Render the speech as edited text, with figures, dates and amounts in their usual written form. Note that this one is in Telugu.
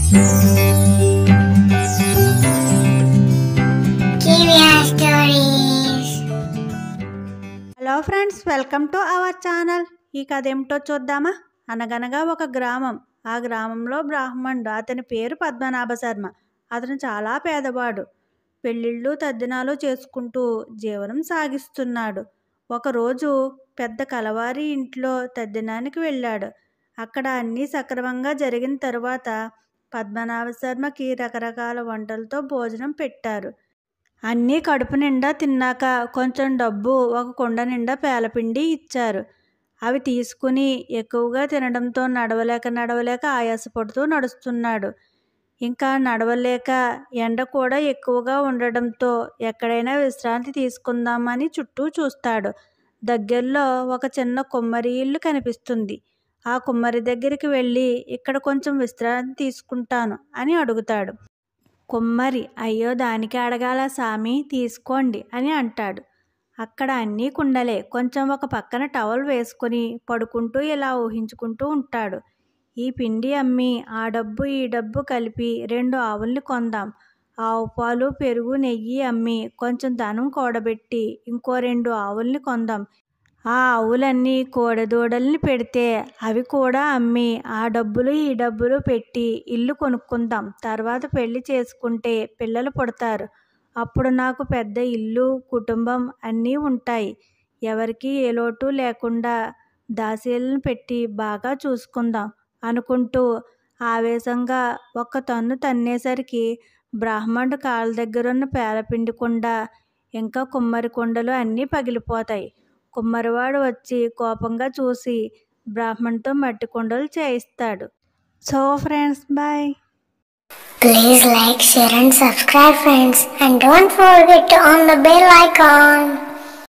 Hello friends, welcome to our channel. ఈ కథ ఏమిటో చూద్దామా. అనగనగా ఒక గ్రామం. ఆ గ్రామంలో బ్రాహ్మణుడు. అతని పేరు పద్మనాభ శర్మ. అతను చాలా పేదవాడు. పెళ్ళిళ్ళు తద్దినాలు చేసుకుంటూ జీవనం సాగిస్తున్నాడు. ఒకరోజు పెద్ద కలవారి ఇంట్లో తద్దినానికి వెళ్ళాడు. అక్కడ అన్నీ సక్రమంగా జరిగిన తరువాత పద్మనాభ శర్మకి రకరకాల వంటలతో భోజనం పెట్టారు. అన్నీ కడుపు నిండా తిన్నాక కొంచెం డబ్బు, ఒక కుండ నిండా పేలపిండి ఇచ్చారు. అవి తీసుకుని ఎక్కువగా తినడంతో నడవలేక ఆయాసపడుతూ నడుస్తున్నాడు. ఇంకా నడవలేక ఎండ కూడా ఎక్కువగా ఉండడంతో ఎక్కడైనా విశ్రాంతి తీసుకుందామని చుట్టూ చూస్తాడు. దగ్గరలో ఒక చిన్న కుమ్మరి ఇల్లు కనిపిస్తుంది. ఆ కుమ్మరి దగ్గరికి వెళ్ళి ఇక్కడ కొంచెం విశ్రాంతి తీసుకుంటాను అని అడుగుతాడు. కుమ్మరి, అయ్యో దానికి అడగాల సామి, తీసుకోండి అని అంటాడు. అక్కడ అన్నీ కుండలే. కొంచెం ఒక పక్కన టవల్ వేసుకుని పడుకుంటూ ఇలా ఊహించుకుంటూ ఉంటాడు. ఈ పిండి అమ్మి ఆ డబ్బు ఈ డబ్బు కలిపి 2 ఆవుల్ని కొందాం. ఆవు పాలు, పెరుగు, నెయ్యి అమ్మి కొంచెం ధనం కూడబెట్టి ఇంకో 2 ఆవుల్ని కొందాం. ఆ ఆవులన్నీ కోడెదూడల్ని పెడితే అవి కూడా అమ్మి ఆ డబ్బులు ఈ డబ్బులు పెట్టి ఇల్లు కొనుక్కుందాం. తర్వాత పెళ్లి చేసుకుంటే పిల్లలు పుడతారు. అప్పుడు నాకు పెద్ద ఇల్లు, కుటుంబం అన్నీ ఉంటాయి. ఎవరికి ఏ లోటు లేకుండా దాసీలను పెట్టి బాగా చూసుకుందాం అనుకుంటూ ఆవేశంగా ఒక్క తన్ను తన్నేసరికి బ్రాహ్మణుడు కాళ్ళ దగ్గరున్న పేలపిండి కుండ, ఇంకా కుమ్మరి కుండలు అన్నీ పగిలిపోతాయి. కుమ్మరివాడు వచ్చి కోపంగా చూసి బ్రాహ్మణ్తో మట్టి కుండలు చేయిస్తాడు. So friends, bye. Please like, share and subscribe friends, and don't forget to on the bell icon.